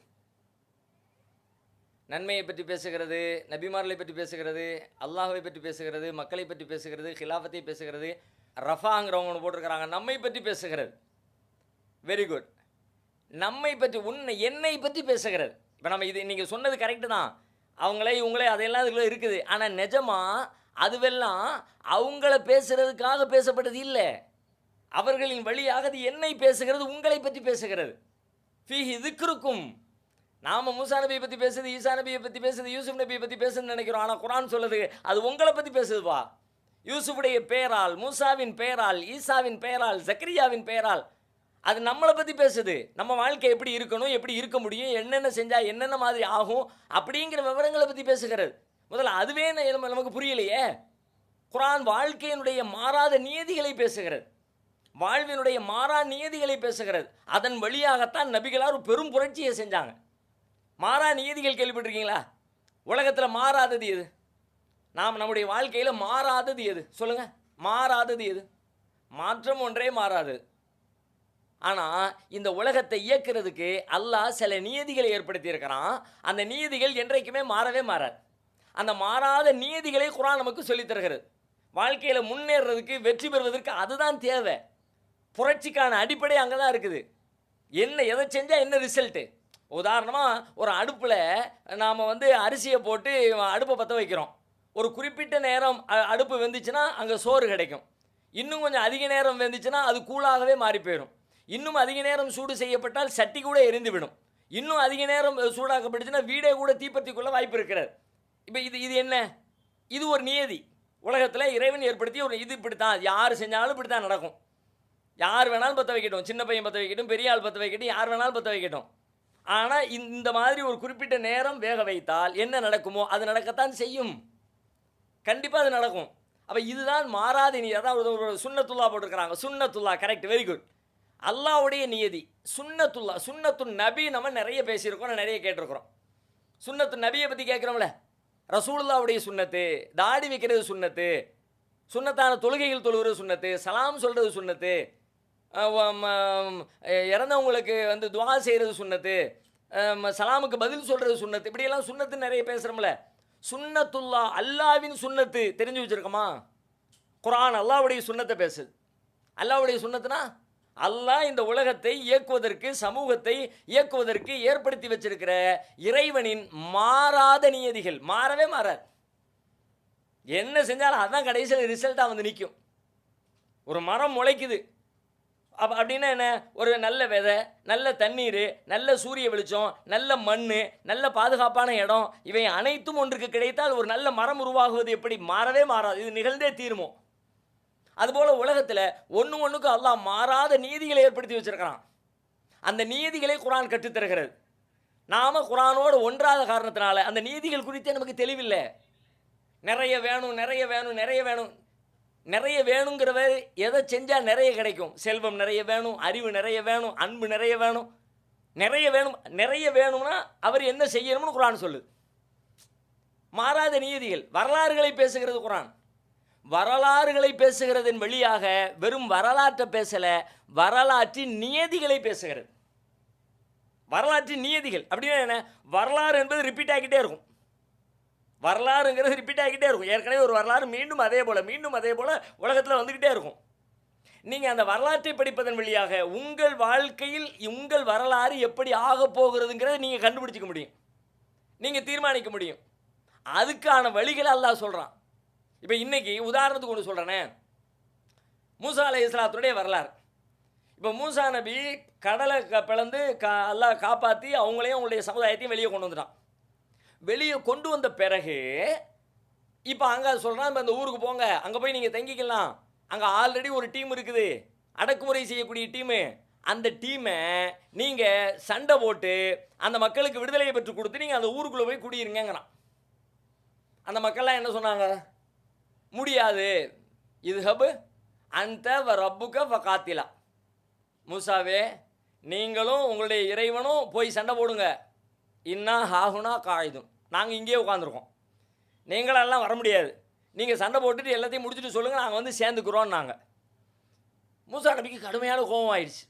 நன்மையை பற்றி பேசுகிறது, நபிமார்களை பற்றி பேசுகிறது, அல்லாஹ்வை பற்றி பேசுகிறது, மக்களை பற்றி பேசுகிறது, ஹிலாஃபத்தை பேசுகிறது, ரஃபாங்கிறவங்க ஒன்று போட்டிருக்கிறாங்க, நம்மை பற்றி பேசுகிறது. Very good. நம்மை பற்றி என்னை பற்றி பேசுகிறது. இப்போ நம்ம இது நீங்கள் சொன்னது கரெக்டு தான், அவங்களே இவங்களே அதையெல்லாம் இதுக்குள்ளே இருக்குது. ஆனால் நிஜமாக அதுவெல்லாம் அவங்கள பேசுகிறதுக்காக பேசப்பட்டது இல்லை. அவர்களின் வழியாக அது என்னை பேசுகிறது, உங்களை பற்றி பேசுகிறது. ஃபீஹி திக்ருக்கும். நாம் மூசா நபியை பற்றி பேசுது, ஈசா நபியை பற்றி பேசுது, யூசுப் நபியை பற்றி பேசுதுன்னு நினைக்கிறோம். ஆனால் குரான் சொல்லுது அது உங்களை பற்றி பேசுதுப்பா. யூசுஃபுடைய பெயரால், மூசாவின் பெயரால், ஈசாவின் பெயரால், ஜக்கரியாவின் பெயரால் அது நம்மளை பற்றி பேசுது. நம்ம வாழ்க்கை எப்படி இருக்கணும், எப்படி இருக்க முடியும், என்னென்ன செஞ்சால் என்னென்ன மாதிரி ஆகும் அப்படிங்கிற விவரங்களை பற்றி பேசுகிறது. முதல்ல அதுவே நமக்கு புரியலையே. குரான் வாழ்க்கையினுடைய மாறாத நியதிகளை பேசுகிறது, வாழ்வினுடைய மாறா நியதிகளை பேசுகிறது. அதன் வழியாகத்தான் நபிகளார் ஒரு பெரும் புரட்சியை செஞ்சாங்க. மாறா நியதிகள் கேள்விப்பட்டிருக்கீங்களா? உலகத்தில் மாறாதது எது? நாம் நம்முடைய வாழ்க்கையில் மாறாதது எது சொல்லுங்கள்? மாறாதது எது? மாற்றம் ஒன்றே மாறாது. ஆனால் இந்த உலகத்தை இயக்கிறதுக்கு அல்லாஹ் சில நியதிகளை ஏற்படுத்தி இருக்கிறான். அந்த நியதிகள் என்றைக்குமே மாறவே மாறாது. அந்த மாறாத நியதிகளை குரான் நமக்கு சொல்லித் தருகிறது. வாழ்க்கையில் முன்னேறதுக்கு, வெற்றி பெறுவதற்கு அதுதான் தேவை. புரட்சிக்கான அடிப்படை அங்கே தான் இருக்குது. எதை செஞ்சால் என்ன ரிசல்ட்டு? உதாரணமாக ஒரு அடுப்பில் நாம் அரிசியை போட்டு அடுப்பை பற்ற வைக்கிறோம். ஒரு குறிப்பிட்ட நேரம் அடுப்பு வெந்துச்சுன்னா அங்கே சோறு கிடைக்கும். இன்னும் கொஞ்சம் அதிக நேரம் வெந்துச்சுன்னா அது கூழாகவே மாறி போயிடும். இன்னும் அதிக நேரம் சூடு செய்யப்பட்டால் சட்டி கூட எரிந்து விடும். இன்னும் அதிக நேரம் சூடாக்கப்பட்டுச்சுன்னா வீடே கூட தீப்பற்றிக்குள்ள வாய்ப்பு இருக்கிறது. இப்போ இது என்ன? இது ஒரு நியதி. உலகத்தில் இறைவன் ஏற்படுத்திய ஒரு இது. இப்படி தான் யார் செஞ்சாலும் இப்படி தான் நடக்கும். யார் வேணாலும் பற்ற வைக்கட்டும், சின்ன பையன் பற்ற வைக்கட்டும், பெரிய ஆள் பற்ற வைக்கட்டும், யார் வேணாலும் பற்ற வைக்கட்டும். ஆனால் இந்த மாதிரி ஒரு குறிப்பிட்ட நேரம் வேக வைத்தால் என்ன நடக்குமோ அது நடக்கத்தான் செய்யும். கண்டிப்பாக அது நடக்கும். அப்போ இதுதான் மாறாத நீ. அதாவது ஒரு சுன்னத்துல்லா போட்டிருக்கிறாங்க. சுன்னத்துல்லா கரெக்ட், வெரி குட். அல்லாஹ்வுடைய நியதி, சுன்னத்துல்லா, சுன்னத்துன் நபி நம்ம நிறைய பேசியிருக்கோம், நிறைய கேட்டிருக்கிறோம். சுன்னத்து நபியை பற்றி கேட்குறோம்ல, ரசூலுல்லாவுடைய சுன்னத்து, தாடி வைக்கிறது சுன்னத்து, சுன்னத்தான தொழுகைகள் தொழுகிறது சுன்னத்து, சலாம் சொல்கிறது சுன்னத்து, இறந்தவங்களுக்கு வந்து துவா செய்கிறது சுன்னத்து, சலாமுக்கு பதில் சொல்கிறது சுன்னத்து, இப்படியெல்லாம் சுன்னத்து நிறைய பேசுகிறோம்ல. சுன்னத்துல்லா, அல்லாவின் சுன்னத்து தெரிஞ்சு வச்சுருக்கோமா? குர்ஆன் அல்லாஹ்வுடைய சுன்னத்தை பேசுது. அல்லாஹ்வுடைய சுன்னத்துனா அல்லாஹ் இந்த உலகத்தை இயக்குவதற்கு, சமூகத்தை இயக்குவதற்கு ஏற்படுத்தி வச்சிருக்கிற இறைவனின் மாறாத நியதிகள், மாறவே மாறாது. என்ன செஞ்சாலும் அதான் கடைசியில் ரிசல்ட்டாக வந்து நிற்கும். ஒரு மரம் முளைக்குது அப்படின்னா என்ன? ஒரு நல்ல விதை, நல்ல தண்ணீர், நல்ல சூரிய வெளிச்சம், நல்ல மண், நல்ல பாதுகாப்பான இடம், இவை அனைத்தும் ஒன்றுக்கு கிடைத்தால் ஒரு நல்ல மரம் உருவாகுவது எப்படி? மாறவே மாறாது. இது நிகழ்ந்தே தீருமோ? அதுபோல் உலகத்தில் ஒன்றுக்கு அல்லாஹ் மாறாத நீதிகளை ஏற்படுத்தி வச்சிருக்கிறான். அந்த நீதிகளை குர்ஆன் கற்றுத்தருகிறது. நாம் குர்ஆனோடு ஒன்றாத காரணத்தினால அந்த நீதிகள் குறித்தே நமக்கு தெளிவில்லை. நிறைய வேணும், நிறைய வேணும், நிறைய வேணும். நிறைய வேணுங்கிறவர் எதை செஞ்சால் நிறைய கிடைக்கும்? செல்வம் நிறைய வேணும், அறிவு நிறைய வேணும், அன்பு நிறைய வேணும், நிறைய வேணும். நிறைய வேணும்னா அவர் என்ன செய்யணும்னு குர்ஆன் சொல்லுது. மாறாத நீதிகள், வரலாறுகளை பேசுகிறது குர்ஆன். வரலாறுகளை பேசுகிறதன் வழியாக வெறும் வரலாற்றை பேசலை, வரலாற்றின் நியதிகளை பேசுகிறது. வரலாற்றின் நியதிகள் அப்படின்னா என்ன? வரலாறு என்பது ரிப்பீட் ஆகிட்டே இருக்கும். வரலாறுங்கிறது ரிப்பீட் ஆகிட்டே இருக்கும். ஏற்கனவே ஒரு வரலாறு மீண்டும் அதே போல் உலகத்தில் வந்துக்கிட்டே இருக்கும். நீங்கள் அந்த வரலாற்றை படிப்பதன் வழியாக உங்கள் வாழ்க்கையில் உங்கள் வரலாறு எப்படி ஆக போகிறதுங்கிறத நீங்கள் கண்டுபிடிச்சிக்க முடியும், நீங்கள் தீர்மானிக்க முடியும். அதுக்கான வழிகளை அல்லாஹ் சொல்கிறான். இப்போ இன்னைக்கு உதாரணத்துக்கு ஒன்று சொல்கிறேனே, மூசா அலைஹிஸ்ஸலாத்துடைய வரலாறு. இப்போ மூசா நபி கடலை பிளந்து அல்லாஹ் காப்பாற்றி அவங்களையும் அவங்களுடைய சமுதாயத்தையும் வெளியே கொண்டு வந்துட்டான். வெளியே கொண்டு வந்த பிறகு இப்போ அங்கே சொல்கிறான், இப்போ அந்த ஊருக்கு போங்க, அங்கே போய் நீங்கள் தங்கிக்கலாம், அங்கே ஆல்ரெடி ஒரு டீம் இருக்குது, அடக்குமுறை செய்யக்கூடிய டீமு. அந்த டீமை நீங்கள் சண்டை போட்டு அந்த மக்களுக்கு விடுதலையை பெற்று கொடுத்து நீங்கள் அந்த ஊருக்குள்ளே போய் குடியிருங்கிறான். அந்த மக்கள்லாம் என்ன சொன்னாங்க? முடியாது. இது ஹபு அந்த ரப்புக்க ஃபகாத்திலா, மூசாவே நீங்களும் உங்களுடைய இறைவனும் போய் சண்டை போடுங்க, இன்னா ஹாகுனா காயுதும், நாங்கள் இங்கேயே உட்காந்துருக்கோம், நீங்களெல்லாம் வர முடியாது, நீங்கள் சண்டை போட்டுட்டு எல்லாத்தையும் முடிச்சுட்டு சொல்லுங்கள், நாங்கள் வந்து சேர்ந்துக்கிறோம். நாங்கள் மூசா நபிக்கு கடுமையான கோபம் ஆயிடுச்சு.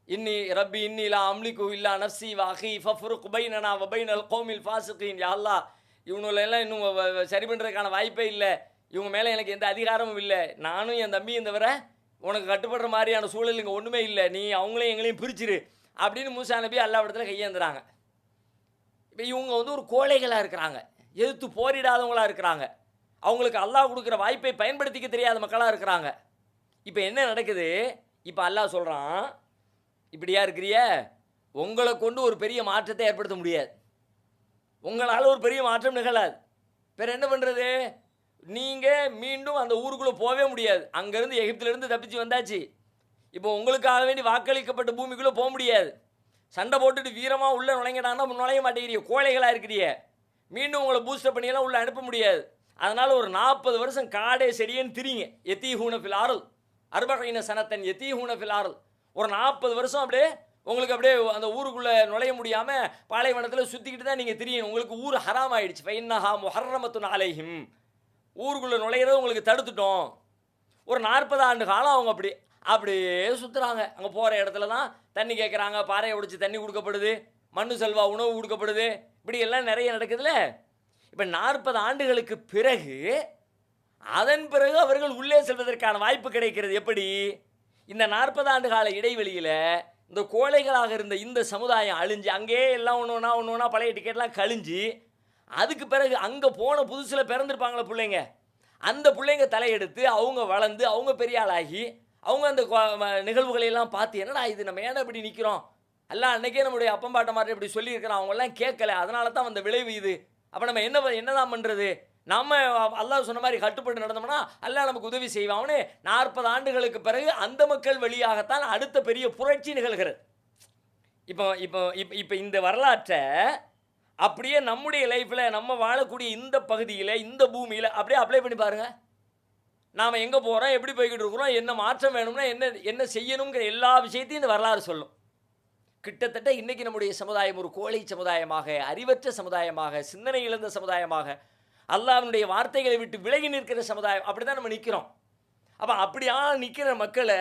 இன்னி ரப்பி இன்னிலா அம்லிக்கு இல்லா நஃப்சி வாஹி ஃபஃப்ருக் பைனனா வபைனல் கௌமில் ஃபாசிகீன். யா அல்லாஹ், இவங்களெல்லாம் இன்னும் சரி பண்ணுறதுக்கான வாய்ப்பே இல்லை, இவங்க மேலே எனக்கு எந்த அதிகாரமும் இல்லை, நானும் என் தம்பியும் தவிர உனக்கு கட்டுப்படுற மாதிரியான சூழல் இங்கே ஒன்றுமே இல்லை, நீ அவங்களையும் எங்களையும் பிரிச்சிரு அப்படின்னு மூசா நபி அல்லாஹ் இடத்துல கையேந்துறாங்க. இப்போ இவங்க வந்து ஒரு கோழைகளாக இருக்கிறாங்க, எதிர்த்து போரிடாதவங்களாக இருக்கிறாங்க, அவங்களுக்கு அல்லாஹ் கொடுக்குற வாய்ப்பை பயன்படுத்திக்க தெரியாத மக்களாக இருக்கிறாங்க. இப்போ என்ன நடக்குது? இப்போ அல்லாஹ் சொல்கிறான், இப்படியா இருக்கிறிய, உங்களை கொண்டு ஒரு பெரிய மாற்றத்தை ஏற்படுத்த முடியாது, உங்களால் ஒரு பெரிய மாற்றம் நிகழாது. வேறு என்ன பண்ணுறது? நீங்கள் மீண்டும் அந்த ஊருக்குள்ளே போகவே முடியாது. அங்கேருந்து எகிப்திலேருந்து தப்பிச்சு வந்தாச்சு, இப்போ உங்களுக்காக வேண்டி வாக்களிக்கப்பட்ட பூமிக்குள்ளே போக முடியாது. சண்டை போட்டுட்டு வீரமாக உள்ளே நுழைங்கடான்னா நுழைய மாட்டேங்கிறிய, கோழைகளாக இருக்கிறிய, மீண்டும் உங்களை பூஸ்டப் பண்ணியெல்லாம் உள்ளே அனுப்ப முடியாது. அதனால் ஒரு 40 வருஷம் காடே செடியேன்னு திரிங்க. எத்தீஹூன ஃபில் ஆரல் அர்பஈன சனத்தன் எத்தீஹூன ஃபில் ஆரல். ஒரு 40 வருஷம் அப்படியே உங்களுக்கு அப்படியே அந்த ஊருக்குள்ளே நுழைய முடியாமல் பாலைவனத்தில் சுற்றிக்கிட்டு தான் நீங்கள் திரியணும். உங்களுக்கு ஊர் ஹராம் ஆகிடுச்சு. ஃபைன்னஹா முஹர்ரமத்துன் அலைஹிம், ஊருக்குள்ளே நுழையிறது உங்களுக்கு தடுத்துட்டோம். ஒரு 40 ஆண்டு காலம் அவங்க அப்படியே சுற்றுறாங்க. அங்கே போகிற இடத்துல தான் தண்ணி கேட்குறாங்க, பாறையை உடைச்சி தண்ணி கொடுக்கப்படுது, மண்ணு செல்வா உணவு கொடுக்கப்படுது, இப்படி எல்லாம் நிறைய நடக்குதுல்ல. இப்போ 40 ஆண்டுகளுக்கு பிறகு அதன் பிறகு அவர்கள் உள்ளே செல்வதற்கான வாய்ப்பு கிடைக்கிறது. எப்படி? இந்த 40 ஆண்டு கால இடைவெளியில் இந்த கோழைகளாக இருந்த இந்த சமுதாயம் அழிஞ்சு, அங்கேயே எல்லாம் ஒன்று ஒன்றா பழைய டிக்கெட்லாம் கழிஞ்சு, அதுக்கு பிறகு அங்கே போன புதுசில் பிறந்திருப்பாங்களே பிள்ளைங்க, அந்த பிள்ளைங்க தலையெடுத்து அவங்க வளர்ந்து அவங்க பெரிய ஆளாகி அவங்க அந்த நிகழ்வுகளையெல்லாம் பார்த்து, என்னடா இது நம்ம ஏன்னா இப்படி நிற்கிறோம், எல்லாம் அன்றைக்கே நம்முடைய அப்பம்பாட்ட மாதிரி இப்படி சொல்லியிருக்கிறோம், அவங்கெல்லாம் கேட்கல, அதனால தான் அந்த விளைவு இது. அப்போ நம்ம என்னதான் பண்ணுறது? நம்ம அல்லாஹ் சொன்ன மாதிரி கட்டுப்பட்டு நடந்தோம்னா அல்லாஹ் நமக்கு உதவி செய்வான்னு 40 ஆண்டுகளுக்கு பிறகு அந்த மக்கள் வழியாகத்தான் அடுத்த பெரிய புரட்சி நிகழ்கிறது. இப்போ இப்போ இப்போ இப்போ இந்த வரலாற்றை அப்படியே நம்முடைய லைஃப்பில் நம்ம வாழக்கூடிய இந்த பகுதியில் இந்த பூமியில் அப்படியே அப்ளை பண்ணி பாருங்கள். நாம் எங்கே போகிறோம், எப்படி போய்கிட்டு இருக்கிறோம், என்ன மாற்றம் வேணும்னா என்ன என்ன செய்யணுங்கிற எல்லா விஷயத்தையும் இந்த வரலாறு சொல்லும். கிட்டத்தட்ட இன்றைக்கி நம்முடைய சமுதாயம் ஒரு கோழை சமுதாயமாக, அறிவற்ற சமுதாயமாக, சிந்தனை இழந்த சமுதாயமாக, அல்லாஹ்வுடைய வார்த்தைகளை விட்டு விலகி நிற்கிற சமுதாயம், அப்படி தான் நம்ம நிற்கிறோம். அப்போ அப்படியா நிற்கிற மக்களை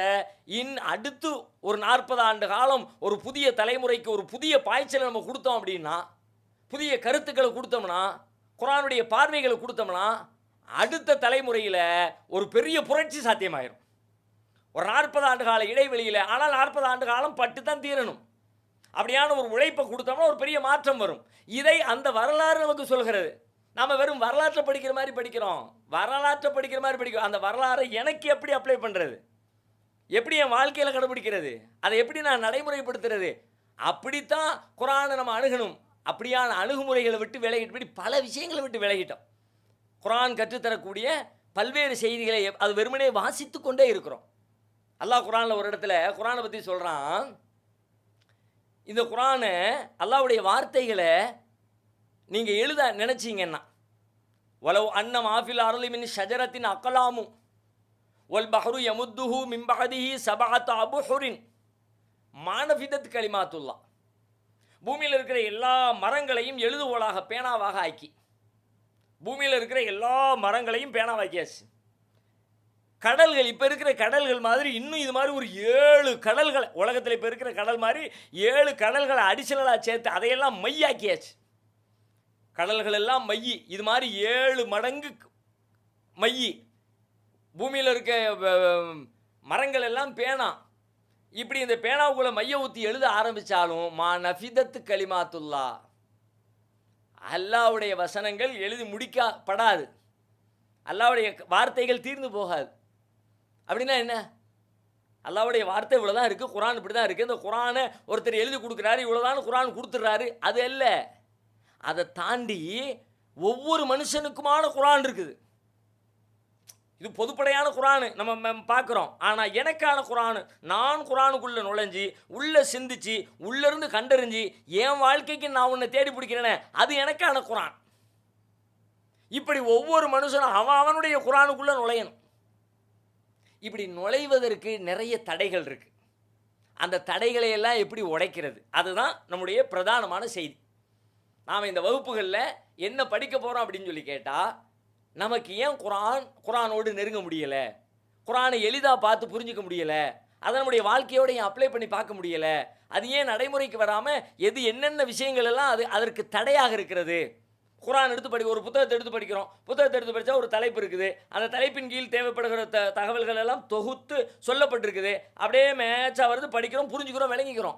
அடுத்து ஒரு 40 ஆண்டு காலம் ஒரு புதிய தலைமுறைக்கு ஒரு புதிய பாய்ச்சலை நம்ம கொடுத்தோம் அப்படின்னா, புதிய கருத்துக்களை கொடுத்தோம்னா, குர்ஆனுடைய பார்வைகளை கொடுத்தோம்னா, அடுத்த தலைமுறையில் ஒரு பெரிய புரட்சி சாத்தியமாயிரும். ஒரு 40 ஆண்டு கால இடைவெளியில், ஆனால் 40 ஆண்டு காலம் பட்டு தான் தீரணும். அப்படியான ஒரு உழைப்பை கொடுத்தோம்னா ஒரு பெரிய மாற்றம் வரும். இதை அந்த வரலாறு நமக்கு சொல்கிறது. நாம் வெறும் வரலாற்றை படிக்கிற மாதிரி படிக்கிறோம், வரலாற்றை படிக்கிற மாதிரி படிக்கிறோம். அந்த வரலாறை எனக்கு எப்படி அப்ளை பண்ணுறது, எப்படி என் வாழ்க்கையில் கடைபிடிக்கிறது, அதை எப்படி நான் நடைமுறைப்படுத்துறது, அப்படித்தான் குர்ஆனை நம்ம அணுகணும். அப்படியான அணுகுமுறைகளை விட்டு விலகிட்டு பல விஷயங்களை விட்டு விலகிட்டோம். குர்ஆன் கற்றுத்தரக்கூடிய பல்வேறு செய்திகளை அது வெறுமனே வாசித்து கொண்டே இருக்கிறோம். அல்லாஹ் குர்ஆனில் ஒரு இடத்துல குர்ஆனை பற்றி சொல்கிறான். இந்த குர்ஆனை அல்லாஹ்வுடைய வார்த்தைகளை நீங்கள் எழுத நினச்சிங்கன்னா, வலவ் அன்ன மாஃபில் அர்லி மின் ஷஜரத்தின் அக்கலாமும் ஒல் பஹ்ரு யமுத்துஹு மின் பஅதிஹி சபஅத் அபுஹுரின் மானஃபிதத் கலிமாத்துல்லாஹ். பூமியில் இருக்கிற எல்லா மரங்களையும் எழுதுகோலாக பேனாவாக ஆக்கி, பூமியில் இருக்கிற எல்லா மரங்களையும் பேனாவாக்கியாச்சு. கடல்கள் இப்போ இருக்கிற கடல்கள் மாதிரி இன்னும் இது மாதிரி ஒரு 7 கடல்களை, உலகத்தில் இப்போ இருக்கிற கடல் மாதிரி 7 கடல்களை அடிஷனலாக சேர்த்து அதையெல்லாம் மையாக்கியாச்சு. கடல்கள் எல்லாம் மையி, இது மாதிரி 7 மடங்கு மையி. பூமியில் இருக்க மரங்கள் எல்லாம் பேனா. இப்படி இந்த பேனாவுக்குள்ள மைய ஊற்றி எழுத ஆரம்பித்தாலும் மா நஃபிதத்து கலிமாத்துல்லா, அல்லாஹ்வுடைய வசனங்கள் எழுதி முடிக்கப்படாது, அல்லாஹ்வுடைய வார்த்தைகள் தீர்ந்து போகாது. அப்படின்னா என்ன? அல்லாஹ்வுடைய வார்த்தை இவ்வளோதான் இருக்குது, குர்ஆன் இப்படி தான் இருக்குது, இந்த குர்ஆனை ஒருத்தர் எழுதி கொடுக்குறாரு, இவ்வளோதான் குர்ஆன் கொடுத்துட்றாரு, அது அல்ல. அதை தாண்டி ஒவ்வொரு மனுஷனுக்குமான குர்ஆன் இருக்குது. இது பொதுப்படையான குர்ஆன் நம்ம பார்க்குறோம். ஆனால் எனக்கான குர்ஆன், நான் குர்ஆனுக்குள்ளே நுழைஞ்சி உள்ளே சிந்திச்சு உள்ளேருந்து கண்டறிஞ்சு என் வாழ்க்கைக்கு நான் உன்னை தேடி பிடிக்கிறேனே, அது எனக்கான குர்ஆன். இப்படி ஒவ்வொரு மனுஷனும் அவனுடைய குர்ஆனுக்குள்ளே நுழையணும். இப்படி நுழைவதற்கு நிறைய தடைகள் இருக்குது. அந்த தடைகளை எல்லாம் எப்படி உடைக்கிறது, அதுதான் நம்முடைய பிரதானமான செய்தி. நாம் இந்த வகுப்புகளில் என்ன படிக்க போகிறோம் அப்படின்னு சொல்லி கேட்டால், நமக்கு ஏன் குர்ஆனோடு நெருங்க முடியலை, குர்ஆனை எளிதாக பார்த்து புரிஞ்சிக்க முடியலை, அதை நம்முடைய வாழ்க்கையோடு ஏன் அப்ளை பண்ணி பார்க்க முடியலை, அது ஏன் நடைமுறைக்கு வராமல் எது என்னென்ன விஷயங்கள் எல்லாம் அதற்கு தடையாக இருக்கிறது. குர்ஆன் எடுத்து ஒரு புத்தகத்தை எடுத்து படிக்கிறோம், புத்தகத்தை எடுத்து படித்தா ஒரு தலைப்பு இருக்குது, அந்த தலைப்பின் கீழ் தேவைப்படுகிற தகவல்கள் எல்லாம் தொகுத்து சொல்லப்பட்டிருக்குது, அப்படியே மேட்சாக வருது, படிக்கிறோம், புரிஞ்சுக்கிறோம், விளங்கிக்கிறோம்.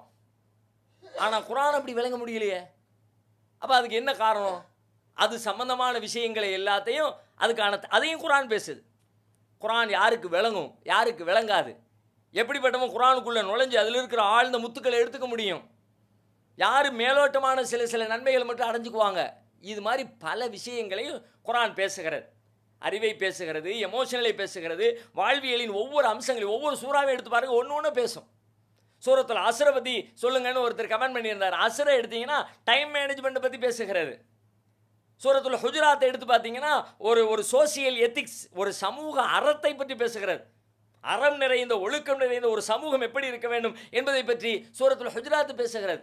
ஆனால் குர்ஆன் அப்படி விளங்க முடியலையே. அப்போ அதுக்கு என்ன காரணம்? அது சம்பந்தமான விஷயங்களை எல்லாத்தையும் அதையும் குர்ஆன் பேசுது. குர்ஆன் யாருக்கு விளங்கும், யாருக்கு விளங்காது, எப்படிப்பட்டவன் குர்ஆனுக்குள்ளே நுழைஞ்சு அதில் இருக்கிற ஆழ்ந்த முத்துக்களை எடுத்துக்க முடியும், யார் மேலோட்டமான சில நன்மைகளை மட்டும் அடைஞ்சிக்குவாங்க, இது மாதிரி பல விஷயங்களையும் குர்ஆன் பேசுகிறது. அறிவை பேசுகிறது, எமோஷனலை பேசுகிறது, வாழ்வியலின் ஒவ்வொரு அம்சங்களையும் ஒவ்வொரு சூறாவை எடுத்து பாருங்கள், ஒன்று ஒன்று பேசும். சூரத்துல் அஸ்ரை பற்றி சொல்லுங்கன்னு ஒருத்தர் கமெண்ட் பண்ணியிருந்தார். அஸ்ரை எடுத்தீங்கன்னா டைம் மேனேஜ்மெண்ட்டை பற்றி பேசுகிறது. சூரத்துல் ஹுஜராத்தை எடுத்து பார்த்தீங்கன்னா ஒரு சோசியல் எத்திக்ஸ், ஒரு சமூக அறத்தை பற்றி பேசுகிறது. அறம் நிறைந்த ஒழுக்கம் நிறைந்த ஒரு சமூகம் எப்படி இருக்க வேண்டும் என்பதை பற்றி சூரத்துல் ஹுஜராத் பேசுகிறது.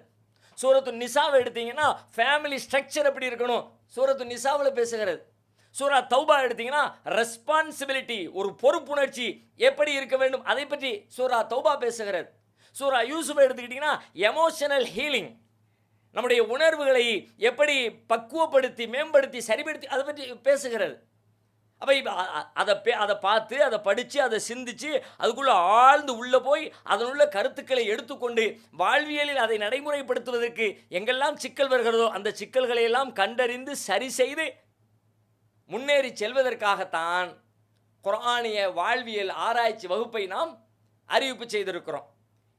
சூரத்து நிசாவை எடுத்தீங்கன்னா ஃபேமிலி ஸ்ட்ரக்சர் எப்படி இருக்கணும், சூரத்து நிசாவில் பேசுகிறது. சூரா தௌபா எடுத்தீங்கன்னா ரெஸ்பான்சிபிலிட்டி, ஒரு பொறுப்புணர்ச்சி எப்படி இருக்க வேண்டும் அதை பற்றி சூரா தௌபா பேசுகிறது. சூரா யூசுஃபை எடுத்துக்கிட்டிங்கன்னா எமோஷனல் ஹீலிங், நம்முடைய உணர்வுகளை எப்படி பக்குவப்படுத்தி மேம்படுத்தி சரிப்படுத்தி அதை பற்றி பேசுகிறது. அப்போ அதை பார்த்து அதை படித்து அதை சிந்தித்து அதுக்குள்ளே ஆழ்ந்து உள்ளே போய் அதனுள்ள கருத்துக்களை எடுத்துக்கொண்டு வாழ்வியலில் அதை நடைமுறைப்படுத்துவதற்கு எங்கெல்லாம் சிக்கல் வருகிறதோ அந்த சிக்கல்களை எல்லாம் கண்டறிந்து சரி செய்து முன்னேறி செல்வதற்காகத்தான் குர்ஆனிய வாழ்வியல் ஆராய்ச்சி வகுப்பை நாம் அறிவிப்பு செய்திருக்கிறோம்.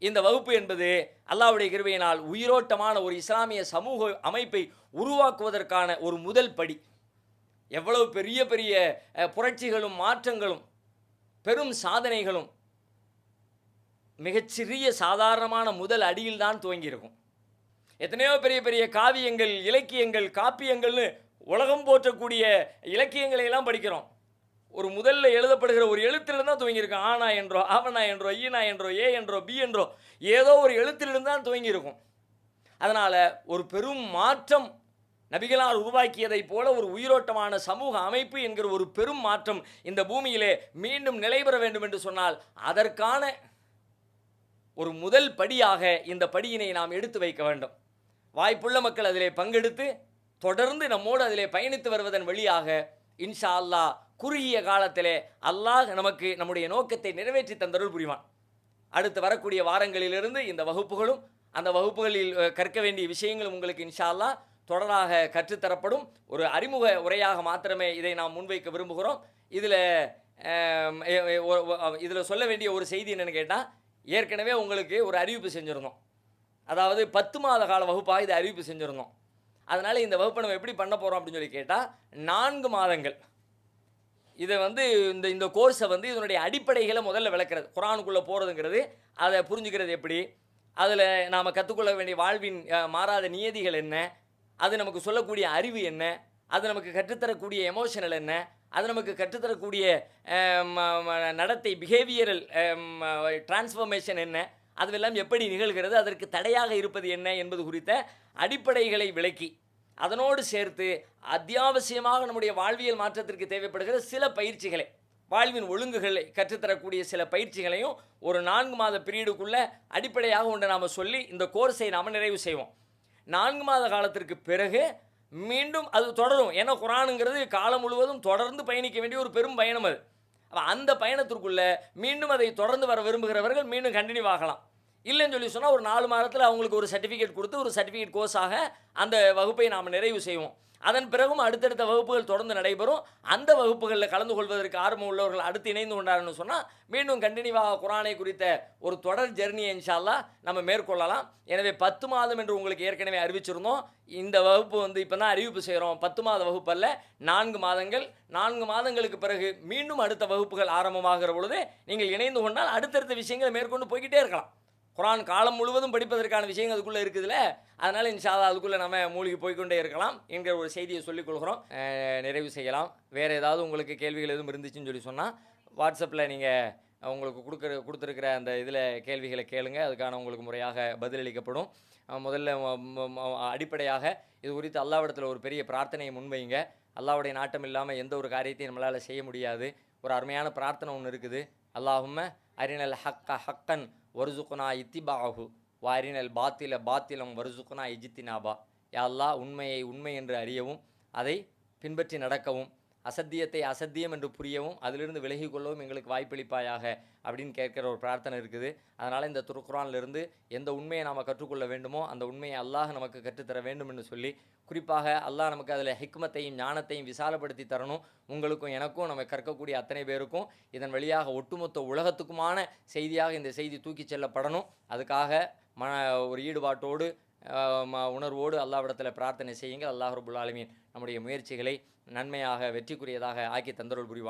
இந்த வகுப்பு என்பது அல்லாஹ்வுடைய கிருபையினால் உயிரோட்டமான ஒரு இஸ்லாமிய சமூக அமைப்பை உருவாக்குவதற்கான ஒரு முதல் படி. எவ்வளவு பெரிய பெரிய புரட்சிகளும் மாற்றங்களும் பெரும் சாதனைகளும் மிகச்சிறிய சாதாரணமான முதல் அடியில் தான் துவங்கியிருக்கும். எத்தனையோ பெரிய பெரிய காவியங்கள், இலக்கியங்கள், காப்பியங்கள்னு உலகம் போற்றக்கூடிய இலக்கியங்களை எல்லாம் படிக்கிறோம். ஒரு முதல்ல எழுதப்படுகிற ஒரு எழுத்திலிருந்து தான் துவங்கியிருக்கும். ஆனா என்றோ, ஆவனா என்றோ, ஈனா என்றோ, ஏ என்றோ, பி என்றோ ஏதோ ஒரு எழுத்திலிருந்து தான் துவங்கியிருக்கும். அதனால் ஒரு பெரும் மாற்றம் நபிகளால் உருவாக்கியதைப் போல ஒரு உயிரோட்டமான சமூக அமைப்பு என்கிற ஒரு பெரும் மாற்றம் இந்த பூமியிலே மீண்டும் நிலைபெற வேண்டும் என்று சொன்னால் அதற்கான ஒரு முதல் படியாக இந்த படியினை நாம் எடுத்து வைக்க வேண்டும். வாய்ப்புள்ள மக்கள் அதிலே பங்கெடுத்து தொடர்ந்து நம்மோடு அதிலே பயணித்து வருவதன் வழியாக இன்ஷா அல்லாஹ் குறுகிய காலத்திலே அல்லாஹ் நமக்கு நம்முடைய நோக்கத்தை நிறைவேற்றி தந்தருள் புரிவான். அடுத்து வரக்கூடிய வாரங்களிலிருந்து இந்த வகுப்புகளும் அந்த வகுப்புகளில் கற்க வேண்டிய விஷயங்களும் உங்களுக்கு இன்ஷா அல்லாஹ் தொடராக கற்றுத்தரப்படும். ஒரு அறிமுக உரையாக மாத்திரமே இதை நாம் முன்வைக்க விரும்புகிறோம். இதில் சொல்ல வேண்டிய ஒரு செய்தி என்னென்னு கேட்டால், ஏற்கனவே உங்களுக்கு ஒரு அறிவிப்பு செஞ்சுருந்தோம். அதாவது 10 மாத கால வகுப்பாக இதை அறிவிப்பு செஞ்சுருந்தோம். அதனால் இந்த வகுப்பை நம்ம எப்படி பண்ண போகிறோம் அப்படின்னு சொல்லி கேட்டால், 4 மாதங்கள் இதை இந்த கோர்ஸை இதனுடைய அடிப்படைகளை முதல்ல விளக்குறது, குரானுக்குள்ளே போகிறதுங்கிறது, அதை புரிஞ்சுக்கிறது எப்படி, அதில் நாம் கற்றுக்கொள்ள வேண்டிய வாழ்வின் மாறாத நியதிகள் என்ன, அது நமக்கு சொல்லக்கூடிய அறிவு என்ன, அது நமக்கு கற்றுத்தரக்கூடிய எமோஷனல் என்ன, அது நமக்கு கற்றுத்தரக்கூடிய நடத்தை பிஹேவியரல் டிரான்ஸ்ஃபர்மேஷன் என்ன, அதுவெல்லாம் எப்படி நிகழ்கிறது, அதற்கு தடையாக இருப்பது என்ன என்பது குறித்த அடிப்படைகளை விளக்கி அதனோடு சேர்த்து அத்தியாவசியமாக நம்முடைய வாழ்வியல் மாற்றத்திற்கு தேவைப்படுகிற சில பயிற்சிகளை, வாழ்வின் ஒழுங்குகளை கற்றுத்தரக்கூடிய சில பயிற்சிகளையும் ஒரு 4 மாத பீரியடுக்குள்ளே அடிப்படையாக ஒன்று நாம் சொல்லி இந்த கோர்ஸை நாம் நிறைவு செய்வோம். 4 மாத காலத்திற்கு பிறகு மீண்டும் அது தொடரும். ஏன்னா குரானுங்கிறது காலம் முழுவதும் தொடர்ந்து பயணிக்க வேண்டிய ஒரு பெரும் பயணம். அது அந்த பயணத்திற்குள்ளே மீண்டும் அதை தொடர்ந்து வர விரும்புகிறவர்கள் மீண்டும் கண்டினியூ ஆகலாம். இல்லைன்னு சொல்லி சொன்னால் ஒரு 4 மாதத்தில் அவங்களுக்கு ஒரு சர்டிஃபிகேட் கொடுத்து ஒரு சர்டிஃபிகேட் கோர்ஸாக அந்த வகுப்பை நாம் நிறைவு செய்வோம். அதன் பிறகும் அடுத்தடுத்த வகுப்புகள் தொடர்ந்து நடைபெறும். அந்த வகுப்புகளில் கலந்து கொள்வதற்கு ஆர்வம் உள்ளவர்கள் அடுத்து இணைந்து கொண்டாருன்னு சொன்னால் மீண்டும் கண்டினியூவாக குரானை குறித்த ஒரு தொடர் ஜெர்னியை இன்ஷா அல்லாஹ் நம்ம மேற்கொள்ளலாம். எனவே 10 மாதம் என்று உங்களுக்கு ஏற்கனவே அறிவிச்சிருந்தோம். இந்த வகுப்பு இப்போ தான் அறிவிப்பு செய்கிறோம். 10 மாத வகுப்பல்ல, 4 மாதங்கள். 4 மாதங்களுக்கு பிறகு மீண்டும் அடுத்த வகுப்புகள் ஆரம்பமாகிற பொழுது நீங்கள் இணைந்து கொண்டால் அடுத்தடுத்த விஷயங்களை மேற்கொண்டு போய்கிட்டே இருக்கலாம். குரான் காலம் முழுவதும் படிப்பதற்கான விஷயங்கள் அதுக்குள்ளே இருக்குதுல்ல, அதனால் இன்ஷா அல்லாஹ் அதுக்குள்ளே நம்ம மூழ்கி போய்கொண்டே இருக்கலாம் என்கிற ஒரு செய்தியை சொல்லிக் கொள்கிறோம். நிறைவு செய்யலாம். வேறு ஏதாவது உங்களுக்கு கேள்விகள் எதுவும் இருந்துச்சுன்னு சொல்லி சொன்னால் வாட்ஸ்அப்பில் நீங்கள் உங்களுக்கு கொடுத்துருக்கிற அந்த இதில் கேள்விகளை கேளுங்க. அதுக்கான உங்களுக்கு முறையாக பதிலளிக்கப்படும். முதல்ல அடிப்படையாக இது குறித்து அல்லாஹ்விடத்தில் ஒரு பெரிய பிரார்த்தனையை முன்வைங்க. அல்லாஹ்வுடைய நாட்டம் இல்லாமல் எந்த ஒரு காரியத்தையும் நம்மளால் செய்ய முடியாது. ஒரு அருமையான பிரார்த்தனை ஒன்று இருக்குது. அல்லாஹும்ம அரினல் ஹக்க ஹக்கன் வர்சுக்னா இத்திபாஹு வாரினல் பாத்தில பாத்திலம் வர்சுக்னா இஜித்தினாபா. யா அல்லாஹ், உண்மையை உண்மை என்று அறியவும் அதை பின்பற்றி நடக்கவும், அசத்தியத்தை அசத்தியம் என்று புரியவும் அதிலிருந்து விலகி கொள்ளவும் எங்களுக்கு வாய்ப்பளிப்பாயாக அப்படின்னு கேட்குற ஒரு பிரார்த்தனை இருக்குது. அதனால் இந்த திருக்குரானிலிருந்து எந்த உண்மையை நாம் கற்றுக்கொள்ள வேண்டுமோ அந்த உண்மையை அல்லாஹ் நமக்கு கற்றுத்தர வேண்டும் என்று சொல்லி, குறிப்பாக அல்லாஹ் நமக்கு அதில் ஹிக்மத்தையும் ஞானத்தையும் விசாலப்படுத்தி தரணும். உங்களுக்கும் எனக்கும் நம்ம கற்கக்கூடிய அத்தனை பேருக்கும் இதன் வழியாக ஒட்டுமொத்த உலகத்துக்குமான செய்தியாக இந்த செய்தி தூக்கி செல்லப்படணும். அதுக்காக ஒரு ஈடுபாட்டோடு உணர்வோடு அல்லாஹ்விடத்தில் பிரார்த்தனை செய்யுங்கள். அல்லாஹ் ரப்புல் ஆலமீன் நம்முடைய முயற்சிகளை நன்மையாக வெற்றிக்குரியதாக ஆக்கி தந்தருள் புரிவார்.